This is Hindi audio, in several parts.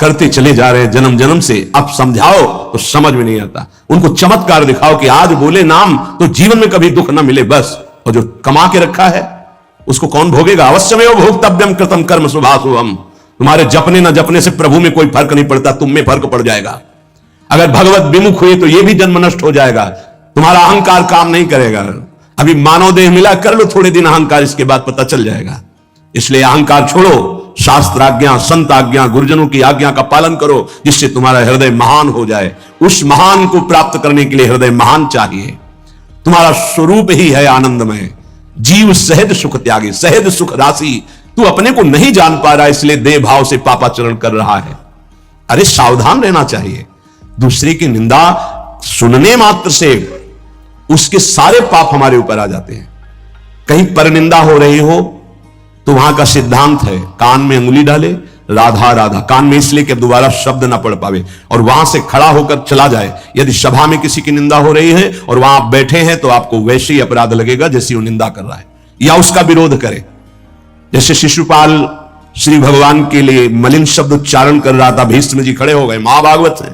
करते चले जा रहे हैं जन्म जन्म से, अब समझाओ तो समझ में नहीं आता। उनको चमत्कार दिखाओ कि आज बोले नाम तो जीवन में कभी दुख ना मिले बस, और जो कमा के रखा है उसको कौन भोगेगा? अवश्यमेव भोक्तव्यम कृतम कर्म शुभाशुभम। तुम्हारे जपने ना जपने से प्रभु में कोई फर्क नहीं पड़ता, तुम में फर्क पड़ जाएगा। अगर भगवत विमुख हुए तो यह भी जन्म नष्ट हो जाएगा, तुम्हारा अहंकार काम नहीं करेगा। अभी मानव देह मिला, कर लो थोड़े दिन अहंकार, इसके बाद पता चल जाएगा। इसलिए अहंकार छोड़ो, शास्त्र आज्ञा, संत आज्ञा, गुरुजनों की आज्ञा का पालन करो, जिससे तुम्हारा हृदय महान हो जाए। उस महान को प्राप्त करने के लिए हृदय महान चाहिए। तुम्हारा स्वरूप ही है आनंदमय। जीव सहज सुख त्यागी, सहज सुख राशि। तू अपने को नहीं जान पा रहा, इसलिए देह भाव से पापाचरण कर रहा है। अरे सावधान रहना चाहिए। दूसरे की निंदा सुनने मात्र से उसके सारे पाप हमारे ऊपर आ जाते हैं। कहीं परनिंदा हो रही हो तो वहां का सिद्धांत है कान में अंगुली डाले, राधा राधा, कान में इसलिए कि दोबारा शब्द ना पढ़ पावे, और वहां से खड़ा होकर चला जाए। यदि सभा में किसी की निंदा हो रही है और वहां आप बैठे हैं तो आपको वैसे ही अपराध लगेगा जैसे वो निंदा कर रहा है, या उसका विरोध करे। जैसे शिशुपाल श्री भगवान के लिए मलिन शब्द उच्चारण कर रहा था, भीष्म जी खड़े हो गए, महाभागवत है,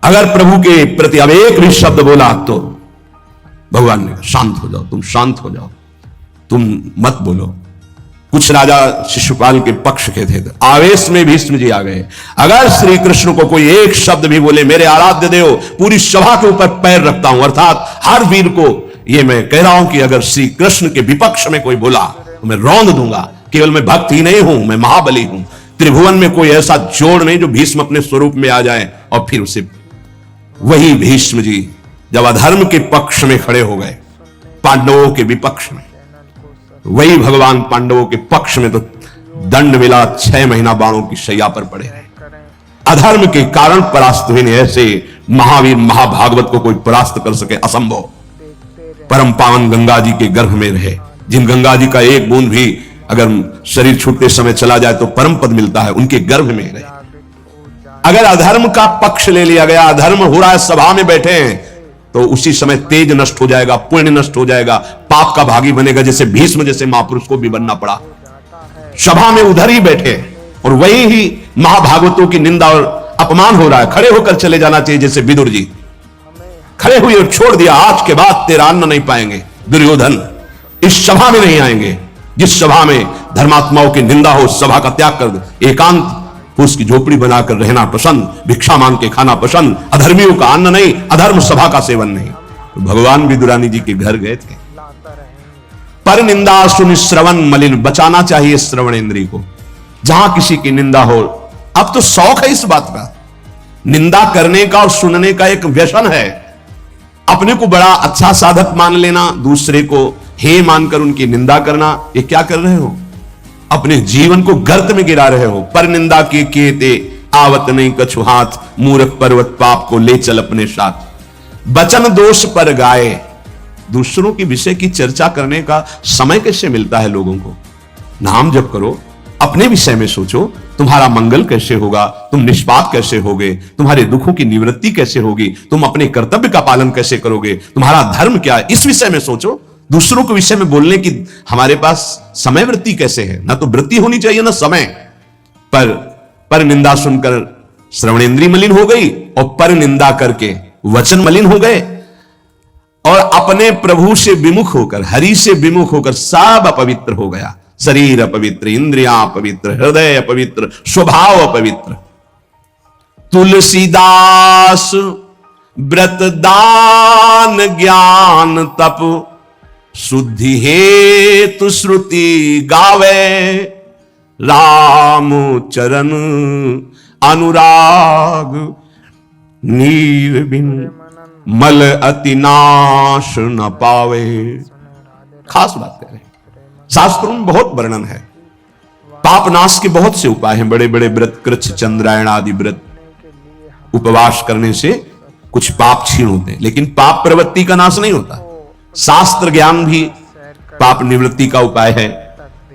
अगर प्रभु के प्रति अब एक भी शब्द बोला तो भगवान ने शांत हो जाओ, तुम शांत हो जाओ, तुम मत बोलो। कुछ राजा शिशुपाल के पक्ष के थे, आवेश में भीष्म जी आ गए। अगर श्री कृष्ण को कोई एक शब्द भी बोले, मेरे आराध्य देव, पूरी सभा के ऊपर पैर रखता हूं। अर्थात हर वीर को यह मैं कह रहा हूं कि अगर श्री कृष्ण के विपक्ष में कोई बोला तो मैं रौंद दूंगा। केवल मैं भक्त ही नहीं हूं, मैं महाबली हूं। त्रिभुवन में कोई ऐसा जोड़ नहीं जो भीष्म अपने स्वरूप में आ जाए और फिर उसे। वही भीष्म जी जब अधर्म के पक्ष में खड़े हो गए, पांडवों के विपक्ष में, वही भगवान पांडवों के पक्ष में तो दंड मिला, 6 महीना बाणों की शैया पर पड़े रहे। अधर्म के कारण परास्त हुए। ऐसे महावीर महाभागवत को कोई परास्त कर सके असंभव। परम पावन गंगा जी के गर्भ में रहे, जिन गंगा जी का एक बूंद भी अगर शरीर छूटते समय चला जाए तो परम पद मिलता है, उनके गर्भ में रहे। अगर अधर्म का पक्ष ले लिया गया, अधर्म हो रहा है, सभा में बैठे हैं, तो उसी समय तेज नष्ट हो जाएगा, पुण्य नष्ट हो जाएगा, पाप का भागी बनेगा। जैसे भीष्म जैसे महापुरुष को भी बनना पड़ा। सभा में उधर ही बैठे और वही ही महाभागवतों की निंदा और अपमान हो रहा है, खड़े होकर चले जाना चाहिए। जैसे विदुर जी खड़े हुए और छोड़ दिया, आज के बाद तेरा अन्न नहीं पाएंगे दुर्योधन, इस सभा में नहीं आएंगे। जिस सभा में धर्मात्माओं की निंदा हो, सभा का त्याग कर दे। एकांत उसकी झोपड़ी बनाकर रहना पसंद, भिक्षा मांग के खाना पसंद, अधर्मियों का अन्न नहीं, अधर्म सभा का सेवन नहीं। तो भगवान विदुरानी जी के घर गए थे। पर निंदा सुन श्रवण मलिन, बचाना चाहिए श्रवण इंद्रिय को। जहां किसी की निंदा हो, अब तो शौक है इस बात का, निंदा करने का और सुनने का एक व्यसन है। अपने को बड़ा अच्छा साधक मान लेना, दूसरे को हे मानकर उनकी निंदा करना, ये क्या कर रहे हो? अपने जीवन को गर्त में गिरा रहे हो। पर निंदा के केते आवत नहीं कछु हाथ, मूर्ख पर्वत पाप को ले चल अपने साथ। वचन दोष पर गाए, दूसरों के विषय की चर्चा करने का समय कैसे मिलता है लोगों को? नाम जप करो, अपने विषय में सोचो, तुम्हारा मंगल कैसे होगा, तुम निष्पाप कैसे होगे, तुम्हारे दुखों की निवृत्ति कैसे होगी, तुम अपने कर्तव्य का पालन कैसे करोगे, तुम्हारा धर्म क्या है, इस विषय में सोचो। दूसरों के विषय में बोलने की हमारे पास समय वृत्ति कैसे है? ना तो वृत्ति होनी चाहिए ना समय। पर निंदा सुनकर श्रवणेंद्रिय मलिन हो गई और पर निंदा करके वचन मलिन हो गए, और अपने प्रभु से विमुख होकर, हरि से विमुख होकर सब अपवित्र हो गया। शरीर अपवित्र, इंद्रियां अपवित्र, हृदय अपवित्र, स्वभाव अपवित्र। तुलसीदास व्रत दान ज्ञान तप, शुद्धि हेतु श्रुति गावे। राम चरण अनुराग, नीर बिन मल अति नाश न पावे। खास बात कह रहे हैं, शास्त्रों में बहुत वर्णन है। पाप नाश के बहुत से उपाय हैं, बड़े बड़े व्रत, कृच्छ चंद्रायण आदि व्रत, उपवास करने से कुछ पाप क्षीण होते हैं, लेकिन पाप प्रवृत्ति का नाश नहीं होता। शास्त्र ज्ञान भी पाप निवृत्ति का उपाय है,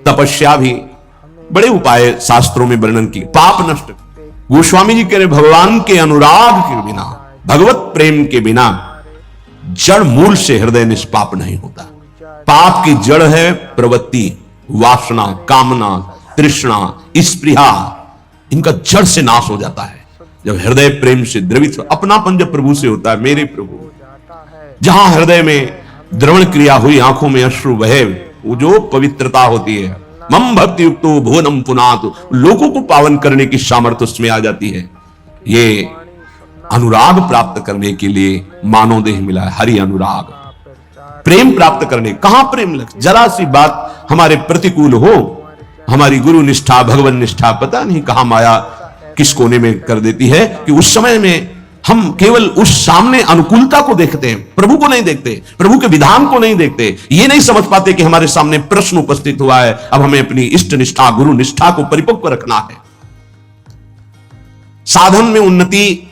तपस्या भी, बड़े उपाय शास्त्रों में वर्णन किए पाप नष्ट। गोस्वामी जी कह रहे भगवान के अनुराग के बिना, भगवत प्रेम के बिना जड़ मूल से हृदय निष्पाप नहीं होता। पाप की जड़ है प्रवृत्ति, वासना, कामना, तृष्णा, स्पृहा, इनका जड़ से नाश हो जाता है। जब हृदय प्रेम से द्रवित, अपनापन जब प्रभु से होता है, मेरे प्रभु, जहां हृदय में द्रवण क्रिया हुई, आंखों में अश्रु बहे, वो जो पवित्रता होती है, मम भक्ति युक्तो भुवनम पुनातु, लोगों को पावन करने की सामर्थ्य उसमें आ जाती है। ये अनुराग प्राप्त करने के लिए मानव देह मिला है, हरि अनुराग। प्रेम प्राप्त करने, कहां प्रेम लग, जरा सी बात हमारे प्रतिकूल हो, हमारी गुरु निष्ठा, भगवान निष्ठा, पता नहीं कहां माया किस कोने में कर देती है कि उस समय में हम केवल उस सामने अनुकूलता को देखते हैं, प्रभु को नहीं देखते, प्रभु के विधान को नहीं देखते। ये नहीं समझ पाते कि हमारे सामने प्रश्न उपस्थित हुआ है, अब हमें अपनी इष्ट निष्ठा, गुरु निष्ठा को परिपक्व रखना है। साधन में उन्नति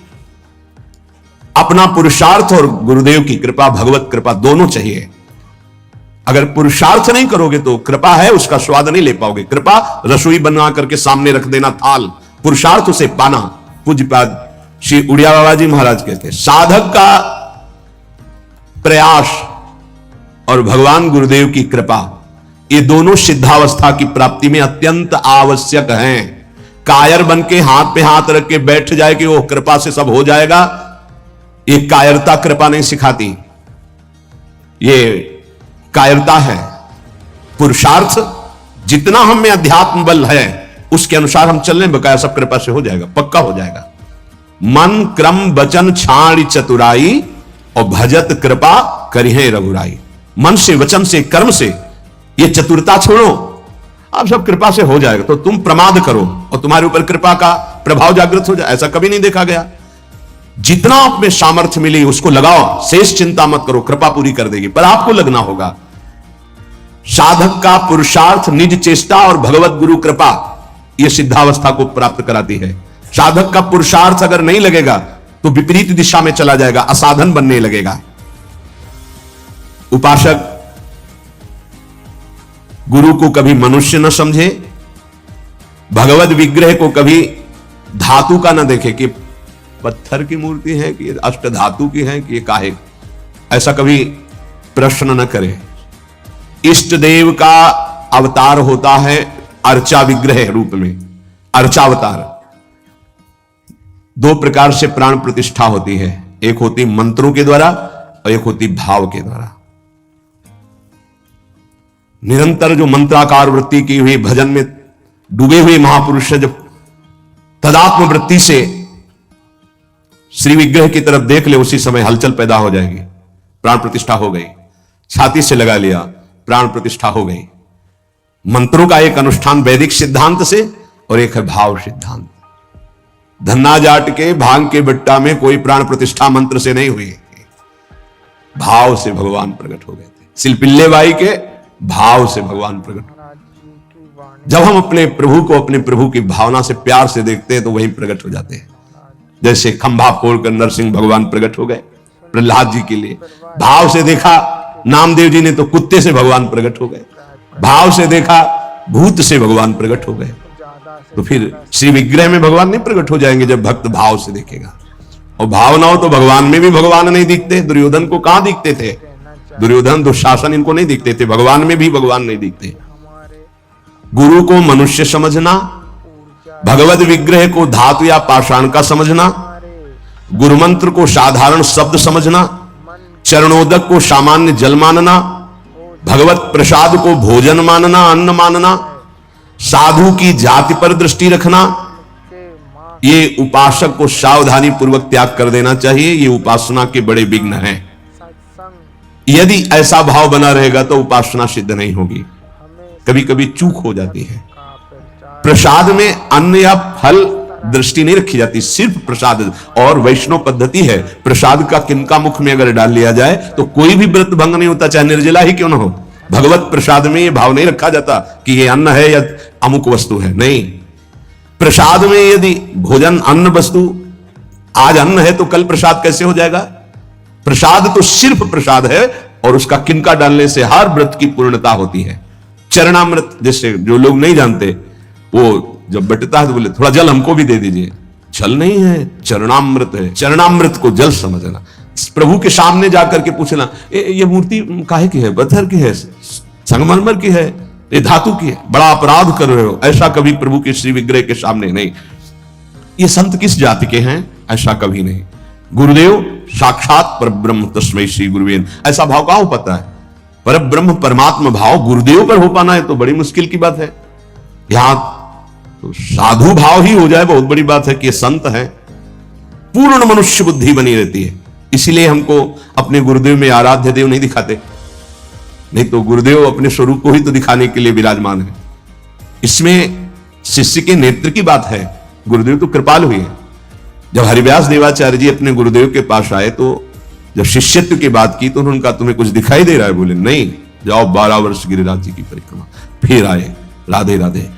अपना पुरुषार्थ और गुरुदेव की कृपा, भगवत कृपा दोनों चाहिए। अगर पुरुषार्थ नहीं करोगे तो कृपा है उसका स्वाद नहीं ले पाओगे। कृपा रसोई बना करके सामने रख देना थाल, पुरुषार्थ उसे पाना। पूज्यपाद श्री उड़िया बाबा जी महाराज कहते हैं, साधक का प्रयास और भगवान गुरुदेव की कृपा, ये दोनों सिद्धावस्था की प्राप्ति में अत्यंत आवश्यक हैं। कायर बन के हाथ पे हाथ रख के बैठ जाए कि वो कृपा से सब हो जाएगा, ये कायरता कृपा नहीं सिखाती, ये कायरता है। पुरुषार्थ जितना हम में अध्यात्म बल है उसके अनुसार हम चलने, बकाया सब कृपा से हो जाएगा, पक्का हो जाएगा। मन क्रम वचन छाण चतुराई और भजत कृपा करिहे रघुराई। मन से, वचन से, कर्म से ये चतुरता छोड़ो, अब सब कृपा से हो जाएगा। तो तुम प्रमाद करो और तुम्हारे ऊपर कृपा का प्रभाव जागृत हो जाए, ऐसा कभी नहीं देखा गया। जितना आप में सामर्थ्य मिली उसको लगाओ, शेष चिंता मत करो, कृपा पूरी कर देगी, पर आपको लगना होगा। साधक का पुरुषार्थ, निज चेष्टा और भगवत गुरु कृपा यह सिद्धावस्था को प्राप्त कराती है। साधक का पुरुषार्थ अगर नहीं लगेगा तो विपरीत दिशा में चला जाएगा, असाधन बनने लगेगा। उपासक गुरु को कभी मनुष्य न समझे, भगवत विग्रह को कभी धातु का न देखे कि पत्थर की मूर्ति है कि अष्ट धातु की है कि ये काहे, ऐसा कभी प्रश्न न करे। इष्ट देव का अवतार होता है अर्चा विग्रह रूप में, अर्चावतार। दो प्रकार से प्राण प्रतिष्ठा होती है, एक होती मंत्रों के द्वारा और एक होती भाव के द्वारा। निरंतर जो मंत्राकार वृत्ति की हुई, भजन में डूबे हुए महापुरुष जब तदात्म वृत्ति से श्री विग्रह की तरफ देख ले, उसी समय हलचल पैदा हो जाएगी, प्राण प्रतिष्ठा हो गई। छाती से लगा लिया, प्राण प्रतिष्ठा हो गई। मंत्रों का एक अनुष्ठान वैदिक सिद्धांत से और एक है भाव सिद्धांत। धन्ना जाट के भांग के बट्टा में कोई प्राण प्रतिष्ठा मंत्र से नहीं हुई, भाव से भगवान प्रकट हो गए थे। सिलपिल्ले बाई के भाव से भगवान प्रकट। जब हम अपने प्रभु को, अपने प्रभु की भावना से, प्यार से देखते हैं तो वही प्रकट हो जाते हैं। जैसे खंभा फोड़कर नरसिंह भगवान प्रकट हो गए प्रहलाद जी के लिए, भाव से देखा। नामदेव जी ने तो कुत्ते से भगवान प्रकट हो गए, भाव से देखा भूत से भगवान प्रकट हो गए। तो फिर श्री विग्रह में भगवान नहीं प्रकट हो जाएंगे जब भक्त भाव से देखेगा। और भाव ना हो तो भगवान में भी भगवान नहीं दिखते। दुर्योधन को कहां दिखते थे? दुर्योधन, दुशासन इनको नहीं दिखते थे, भगवान में भी भगवान नहीं दिखते। गुरु को मनुष्य समझना, भगवत विग्रह को धातु या पाषाण का समझना, गुरु मंत्र को साधारण शब्द समझना, चरणोदक को सामान्य जल मानना, भगवत प्रसाद को भोजन मानना, अन्न मानना, साधु की जाति पर दृष्टि रखना, ये उपासक को सावधानी पूर्वक त्याग कर देना चाहिए। ये उपासना के बड़े विघ्न हैं। यदि ऐसा भाव बना रहेगा तो उपासना सिद्ध नहीं होगी। कभी कभी चूक हो जाती है। प्रसाद में अन्न या फल दृष्टि नहीं रखी जाती, सिर्फ प्रसाद। और वैष्णव पद्धति है, प्रसाद का किनका मुख में अगर डाल लिया जाए तो कोई भी व्रत भंग नहीं होता, चाहे निर्जला ही क्यों न हो। भगवत प्रसाद में यह भाव नहीं रखा जाता कि यह अन्न है या अमुक वस्तु है, नहीं। प्रसाद में यदि भोजन अन्न वस्तु, आज अन्न है तो कल प्रसाद कैसे हो जाएगा? प्रसाद तो सिर्फ प्रसाद है और उसका किनका डालने से हर व्रत की पूर्णता होती है। चरणामृत, जैसे जो लोग नहीं जानते, वो जब बटता है तो बोले थोड़ा जल हमको भी दे दीजिए। जल नहीं है, चरणामृत है। चरणामृत को जल समझना, प्रभु के सामने जाकर के पूछना, ये मूर्ति काहे की है? पत्थर की है, संगमरमर की है, ये धातु की है, बड़ा अपराध कर रहे हो। ऐसा कभी प्रभु के श्री विग्रह के सामने नहीं। ये संत किस जाति के हैं? ऐसा कभी नहीं। गुरुदेव साक्षात परब्रह्म तस्मै श्री गुरुवे, ऐसा भाव कहां हो पाता है? परब्रह्म परमात्मा भाव गुरुदेव पर हो पाना है तो बड़ी मुश्किल की बात है। यहां तो साधु भाव ही हो जाए बहुत बड़ी बात है कि संत है। पूर्ण मनुष्य बुद्धि बनी रहती है। इसीलिए हमको अपने गुरुदेव में आराध्य देव नहीं दिखाते, नहीं तो गुरुदेव अपने स्वरूप को ही तो दिखाने के लिए विराजमान है। इसमें शिष्य के नेत्र की बात है। गुरुदेव तो कृपाल हुए हैं। जब हरिव्यास देवाचार्य जी अपने गुरुदेव के पास आए तो जब शिष्यत्व की बात की तो उन्होंने कहा तुम्हें कुछ दिखाई दे रहा है? बोले नहीं, जाओ 12 वर्ष गिरिराज जी की परिक्रमा। फिर आए, राधे राधे,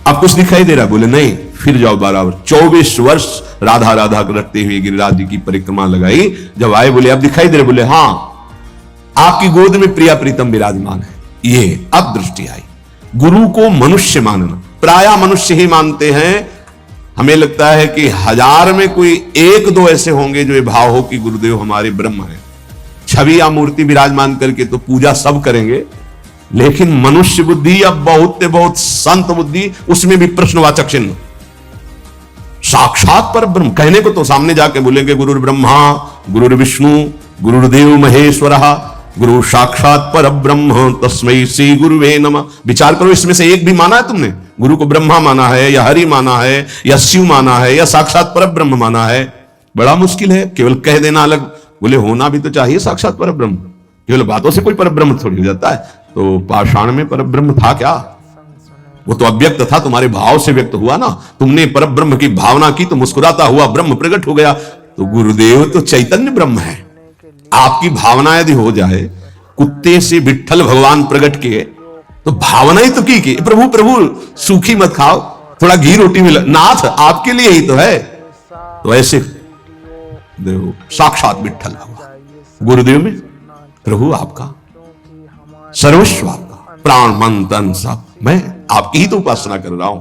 अब कुछ दिखाई दे रहा है? बोले नहीं, फिर जाओ 12 वर्ष। 24 वर्ष राधा राधा रखते हुए गिरिराज जी की परिक्रमा लगाई। जब आए बोले अब दिखाई दे रहे? बोले हाँ, आपकी गोद में प्रिया प्रीतम विराजमान है। ये अब दृष्टि आई। गुरु को मनुष्य मानना, प्राय मनुष्य ही मानते हैं। हमें लगता है कि 1000 में कोई 1-2 ऐसे होंगे जो ये भाव हो कि गुरुदेव हमारे ब्रह्म हैं। छवि या मूर्ति विराजमान करके तो पूजा सब करेंगे, लेकिन मनुष्य बुद्धि या बहुत संत बुद्धि, उसमें भी प्रश्नवाचक चिन्ह। साक्षात पर ब्रह्म कहने को तो सामने जाके बोलेंगे गुरुर् ब्रह्मा गुरुर् विष्णु गुरुर्देव महेश्वरः गुरु साक्षात पर ब्रह्म तस्मै श्री गुरुवे नमः। विचार करो, इसमें से एक भी माना है तुमने? गुरु को ब्रह्मा माना है या हरि माना है या शिव माना है या साक्षात पर ब्रह्म माना है? बड़ा मुश्किल है। केवल कह देना अलग, बोले होना भी तो चाहिए साक्षात पर ब्रह्म। केवल बातों से कोई पर ब्रह्म थोड़ी हो जाता है। तो पाषाण में पर ब्रह्म था क्या? वो तो अव्यक्त था, तुम्हारे भाव से व्यक्त हुआ ना। तुमने पर ब्रह्म की भावना की तो मुस्कुराता हुआ ब्रह्म प्रकट हो गया। तो गुरुदेव तो चैतन्य ब्रह्म है। आपकी भावना यदि हो जाए, कुत्ते से विट्ठल भगवान प्रकट किए तो भावना ही तो की प्रभु प्रभु सूखी मत खाओ, थोड़ा घी रोटी मिला, नाथ आपके लिए ही तो है। तो ऐसे देव साक्षात विट्ठल भगवान गुरुदेव में प्रभु आपका सर्वस्व, आपका प्राण मन तन सब, मैं आपकी ही तो उपासना कर रहा हूं।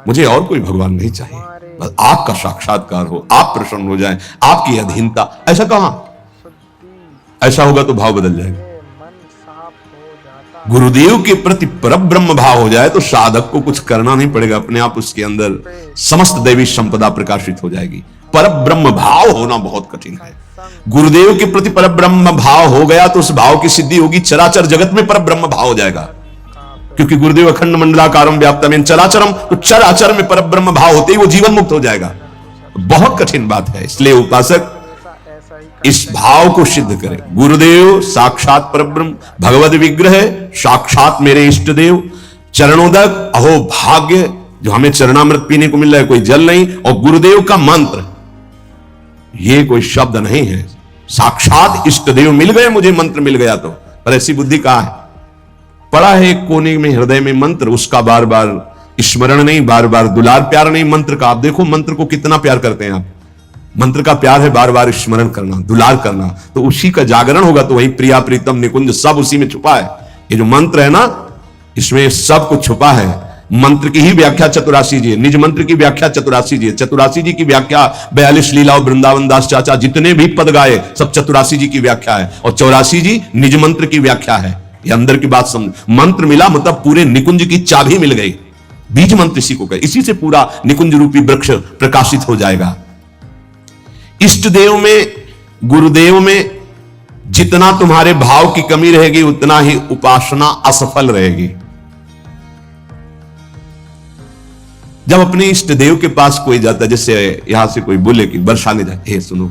मुझे और कोई भगवान नहीं चाहिए, बस आपका साक्षात्कार हो, आप प्रसन्न हो जाए, आपकी अधीनता। ऐसा कहां? ऐसा होगा तो भाव बदल जाएगा। गुरुदेव के प्रति परब्रह्म भाव हो जाए तो साधक को कुछ करना नहीं पड़ेगा, अपने आप उसके अंदर समस्त दैवी संपदा प्रकाशित हो जाएगी। परब्रह्म भाव होना बहुत कठिन है। गुरुदेव के प्रति परब्रह्म भाव हो गया तो उस भाव की सिद्धि होगी, चराचर जगत में परब्रह्म भाव हो जाएगा। क्योंकि गुरुदेव अखंड मंडलाकारम व्याप्तम चराचरम, तो चराचर में परब्रह्म भाव होते ही वो जीवन मुक्त हो जाएगा। बहुत कठिन बात है। इसलिए उपासक इस भाव को सिद्ध करे। गुरुदेव साक्षात परब्रह्म, भगवद विग्रह, साक्षात मेरे इष्ट देव, चरणोदक, अहो भाग्य जो हमें चरणामृत पीने को मिल रहा है, कोई जल नहीं। और गुरुदेव का मंत्र, ये कोई शब्द नहीं है, साक्षात इष्ट देव मिल गए, मुझे मंत्र मिल गया तो। पर ऐसी बुद्धि कहां है? पड़ा है एक कोने में हृदय में मंत्र, उसका बार बार स्मरण नहीं, बार बार दुलार प्यार नहीं मंत्र का। आप देखो मंत्र को कितना प्यार करते हैं आप। मंत्र का प्यार है बार बार स्मरण करना, दुलार करना, तो उसी का जागरण होगा। तो वही प्रिया प्रीतम निकुंज सब उसी में छुपा है। ये जो मंत्र है ना, इसमें सब कुछ छुपा है। मंत्र की ही व्याख्या चतुरासी जी है, निज मंत्र की व्याख्या चतुरासी जी है। चतुरासी जी की व्याख्या 42 लीलाओं वृंदावन दास चाचा जितने भी पद गाए सब चतुरासी जी की व्याख्या है। और 84 जी निज मंत्र की व्याख्या है। ये अंदर की बात समझ। मंत्र मिला मतलब पूरे निकुंज की चाबी मिल गई। बीज मंत्र इसी को कहे, इसी से पूरा निकुंज रूपी वृक्ष प्रकाशित हो जाएगा। इष्ट देव में, गुरुदेव में जितना तुम्हारे भाव की कमी रहेगी उतना ही उपासना असफल रहेगी। जब अपने इष्ट देव के पास कोई जाता है, जैसे यहां से कोई बोले कि बरसाने जाए, हे सुनो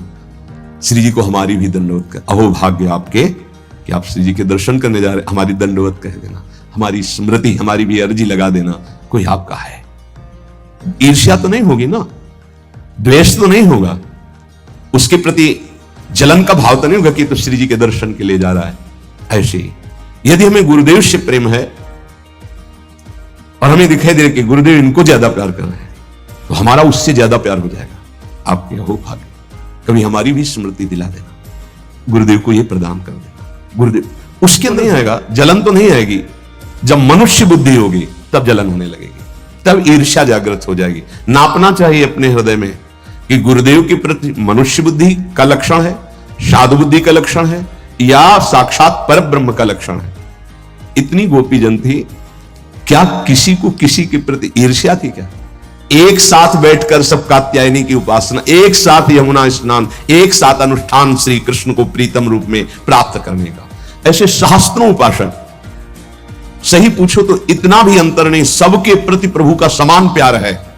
श्री जी को हमारी भी दंडवत कर, अहो भाग्य आपके कि आप श्री जी के दर्शन करने जा रहे, हमारी दंडवत कह देना, हमारी स्मृति, हमारी भी अर्जी लगा देना। कोई आपका है, ईर्ष्या तो नहीं होगी ना, द्वेष तो नहीं होगा, उसके प्रति जलन का भाव तो नहीं होगा कि तो श्री जी के दर्शन के लिए जा रहा है। ऐसे ही यदि हमें गुरुदेव से प्रेम है और हमें दिखाई दे कि गुरुदेव इनको ज्यादा प्यार कर रहे हैं, तो हमारा उससे ज्यादा प्यार हो जाएगा। आपके हो भाग्य, कभी हमारी भी स्मृति दिला देना, गुरुदेव को यह प्रदान कर देना। गुरुदेव उसके नहीं आएगा, जलन तो नहीं आएगी। जब मनुष्य बुद्धि होगी तब जलन होने लगेगी, तब ईर्ष्या जागृत हो जाएगी। नापना चाहिए अपने हृदय में कि गुरुदेव के प्रति मनुष्य बुद्धि का लक्षण है, साधु बुद्धि का लक्षण है, या साक्षात पर ब्रह्म का लक्षण है। इतनी गोपी जन थी, क्या किसी को किसी के प्रति ईर्ष्या थी क्या? एक साथ बैठकर सब कात्यायनी की उपासना, एक साथ यमुना स्नान, एक साथ अनुष्ठान श्री कृष्ण को प्रीतम रूप में प्राप्त करने का। ऐसे सहस्त्रों उपासक, सही पूछो तो इतना भी अंतर नहीं, सबके प्रति प्रभु का समान प्यार है,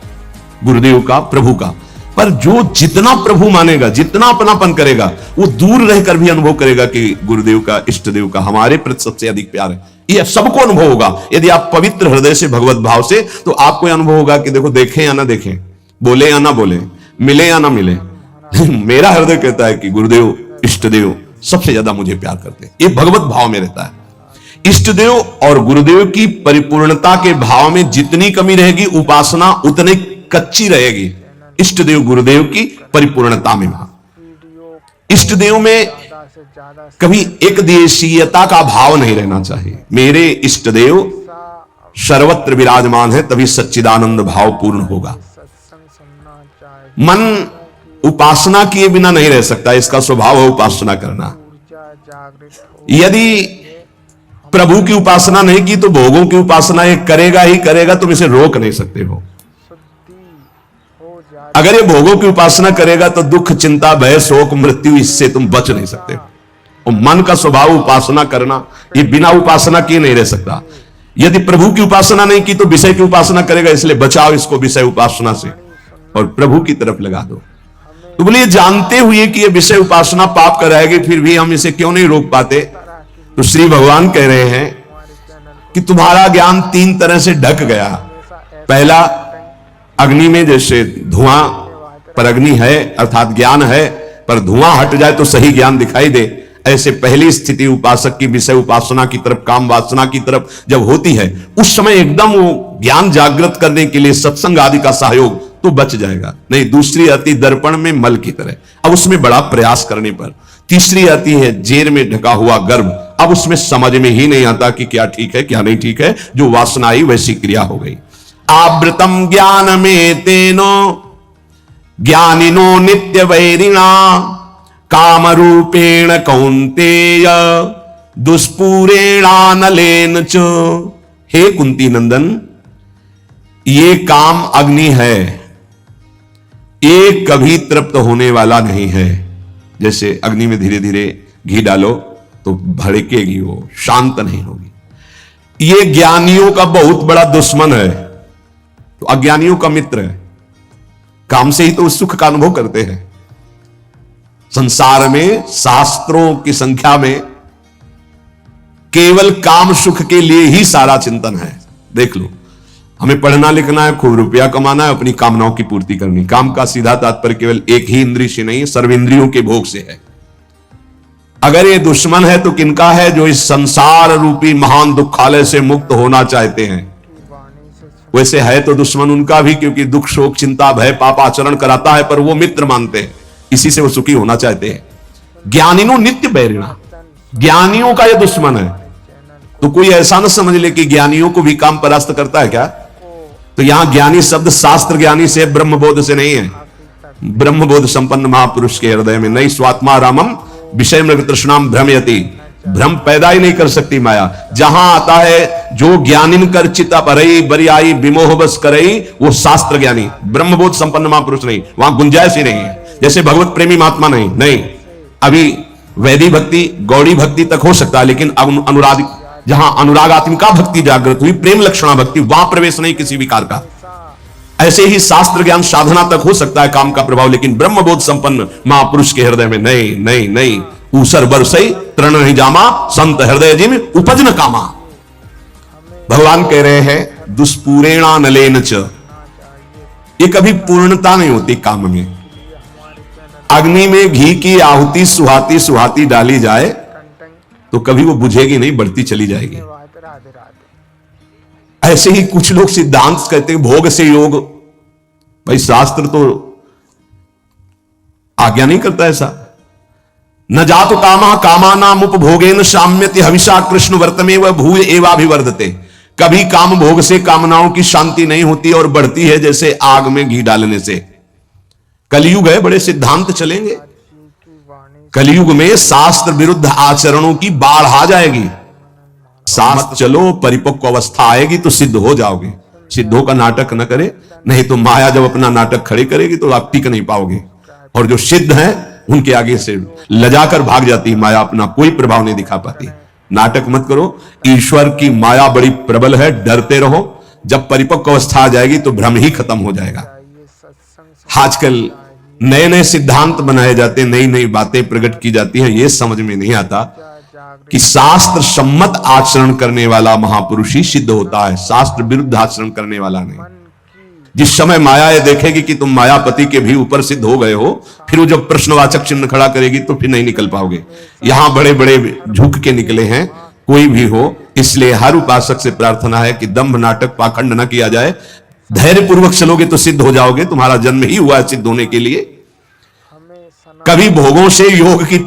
गुरुदेव का, प्रभु का। पर जो जितना प्रभु मानेगा, जितना अपनापन करेगा, वो दूर रहकर भी अनुभव करेगा कि गुरुदेव का, इष्ट देव का हमारे प्रति सबसे अधिक प्यार है। यह सबको अनुभव होगा। यदि आप पवित्र हृदय से, भगवत भाव से, तो आपको यह अनुभव होगा कि देखो, देखें या ना देखें, बोले या ना बोले, मिले या ना मिले, मेरा हृदय कहता है कि गुरुदेव, इष्ट देव सबसे ज्यादा मुझे प्यार करते हैं। ये भगवत भाव में रहता है। इष्ट देव और गुरुदेव की परिपूर्णता के भाव में जितनी कमी रहेगी, उपासना उतनी कच्ची रहेगी। इष्ट देव गुरुदेव की परिपूर्णता में, इष्ट देव में कभी एक देशीयता का भाव नहीं रहना चाहिए। मेरे इष्ट देव सर्वत्र विराजमान है, तभी सच्चिदानंद भाव पूर्ण होगा। मन उपासना किए बिना नहीं रह सकता, इसका स्वभाव है उपासना करना। यदि प्रभु की उपासना नहीं की तो भोगों की उपासना ये करेगा ही करेगा, तुम इसे रोक नहीं सकते हो। अगर ये भोगों की उपासना करेगा तो दुख, चिंता, भय, शोक, मृत्यु, इससे तुम बच नहीं सकते हो। और मन का स्वभाव उपासना करना, ये बिना उपासना किए नहीं रह सकता। यदि प्रभु की उपासना नहीं की तो विषय की उपासना करेगा, इसलिए बचाओ इसको विषय उपासना से और प्रभु की तरफ लगा दो। तो बोलिए, जानते हुए कि ये विषय उपासना पाप कराएगी, फिर भी हम इसे क्यों नहीं रोक पाते? तो श्री भगवान कह रहे हैं कि तुम्हारा ज्ञान तीन तरह से ढक गया। पहला, अग्नि में जैसे धुआं पर अग्नि है, अर्थात ज्ञान है, पर धुआं हट जाए तो सही ज्ञान दिखाई दे। ऐसे पहली स्थिति उपासक की विषय उपासना की तरफ, काम वासना की तरफ जब होती है, उस समय एकदम वो ज्ञान जागृत करने के लिए सत्संग आदि का सहयोग तो बच जाएगा। नहीं, दूसरी आती दर्पण में मल की तरह, अब उसमें बड़ा प्रयास करने पर। तीसरी आती है जेर में ढका हुआ गर्भ, अब उसमें समझ में ही नहीं आता कि क्या ठीक है क्या नहीं ठीक है, जो वासना आई वैसी क्रिया हो गई। आवृतम ज्ञान में तेनो ज्ञानिनो नित्य वैरिणा काम रूपेण कौन्तेय दुष्पूरेणानलेन च। हे कुंती नंदन, ये काम अग्नि है, ये कभी तृप्त होने वाला नहीं है। जैसे अग्नि में धीरे धीरे घी डालो तो भड़केगी, वो शांत नहीं होगी। ये ज्ञानियों का बहुत बड़ा दुश्मन है, तो अज्ञानियों का मित्र है। काम से ही तो सुख का अनुभव करते हैं। संसार में शास्त्रों की संख्या में केवल काम सुख के लिए ही सारा चिंतन है। देख लो, हमें पढ़ना लिखना है, खूब रुपया कमाना है, अपनी कामनाओं की पूर्ति करनी। काम का सीधा तात्पर्य केवल एक ही इंद्रिय से नहीं, सर्वेंद्रियों के भोग से है। अगर ये दुश्मन है तो किनका है? जो इस संसार रूपी महान दुखालय से मुक्त होना चाहते हैं। वैसे है तो दुश्मन उनका भी, क्योंकि दुख, शोक, चिंता, भय, पाप आचरण कराता है, पर वो मित्र मानते हैं, इसी से वो सुखी होना चाहते हैं। ज्ञानिनो नित्य बैरिणा, ज्ञानियों का यह दुश्मन है। तो कोई ऐसा न समझ ले कि ज्ञानियों को भी काम परास्त करता है क्या? तो यहां ज्ञानी शब्द शास्त्र ज्ञानी से, ब्रह्मबोध से नहीं है। ब्रह्मबोध संपन्न महापुरुष के हृदय में नहीं स्वात्मा रामम विषय मृग तृष्णाम भ्रमयति, भ्रम पैदा ही नहीं कर सकती माया। जहां आता है जो ज्ञानिन कर चिता परई बरियाई विमोह बस करई, वो शास्त्र ज्ञानी ब्रह्मबोध संपन्न महापुरुष नहीं, वहां गुंजाइश ही नहीं है। जैसे भगवत प्रेमी महात्मा नहीं, अभी वैदिक भक्ति, गौड़ी भक्ति तक हो सकता है, लेकिन अनुराग, जहां अनुरागात्मिका भक्ति जागृत हुई, प्रेम लक्षणा भक्ति, वहां प्रवेश नहीं किसी विकार का। ऐसे ही शास्त्र ज्ञान साधना तक हो सकता है काम का प्रभाव, लेकिन ब्रह्मबोध संपन्न महापुरुष के हृदय में नहीं। ऊसर बरसई तृण नहीं जामा, संत हृदय जिम उपज न कामा। भगवान कह रहे हैं दुष्पूरेणा नलेन च, ये कभी पूर्णता नहीं होती काम में। अग्नि में घी की आहुति सुहाती सुहाती डाली जाए तो कभी वो बुझेगी नहीं, बढ़ती चली जाएगी। ऐसे ही कुछ लोग सिद्धांत कहते हैं भोग से योग, भाई शास्त्र तो आज्ञा नहीं करता ऐसा। न जातो कामा कामानाम उपभोगेन साम्यति हविषा कृष्ण वर्तमेव भूय एवाभिवर्धते। कभी काम भोग से कामनाओं की शांति नहीं होती और बढ़ती है जैसे आग में घी डालने से। कलयुग है, बड़े सिद्धांत चलेंगे। कलयुग में शास्त्र विरुद्ध आचरणों की बाढ़ आ जाएगी। शास्त्र चलो, परिपक्व अवस्था आएगी तो सिद्ध हो जाओगे। सिद्धों का नाटक न करे, नहीं तो माया जब अपना नाटक खड़े करेगी तो आप टिक नहीं पाओगे। और जो सिद्ध हैं उनके आगे से लजाकर भाग जाती है माया, अपना कोई प्रभाव नहीं दिखा पाती। नाटक मत करो, ईश्वर की माया बड़ी प्रबल है, डरते रहो। जब परिपक्व अवस्था आ जाएगी तो भ्रम ही खत्म हो जाएगा। आजकल नए नए सिद्धांत बनाए जाते, नई नई बातें प्रकट की जाती हैं, ये समझ में नहीं आता कि शास्त्र सम्मत आचरण करने वाला महापुरुष ही सिद्ध होता है, शास्त्र विरुद्ध आचरण करने वाला नहीं। जिस समय माया ये देखेगी कि तुम मायापति के भी ऊपर सिद्ध हो गए हो, फिर वो जब प्रश्नवाचक चिन्ह खड़ा करेगी तो फिर नहीं निकल पाओगे। यहां बड़े बड़े झुक के निकले हैं, कोई भी हो। इसलिए हर उपासक से प्रार्थना है कि दंभ नाटक पाखंड न किया जाए, धैर्य पूर्वक चलोगे तो सिद्ध हो जाओगे। तुम्हारा जन्म ही हुआ है सिद्ध होने के लिए। कभी भोगों से योग की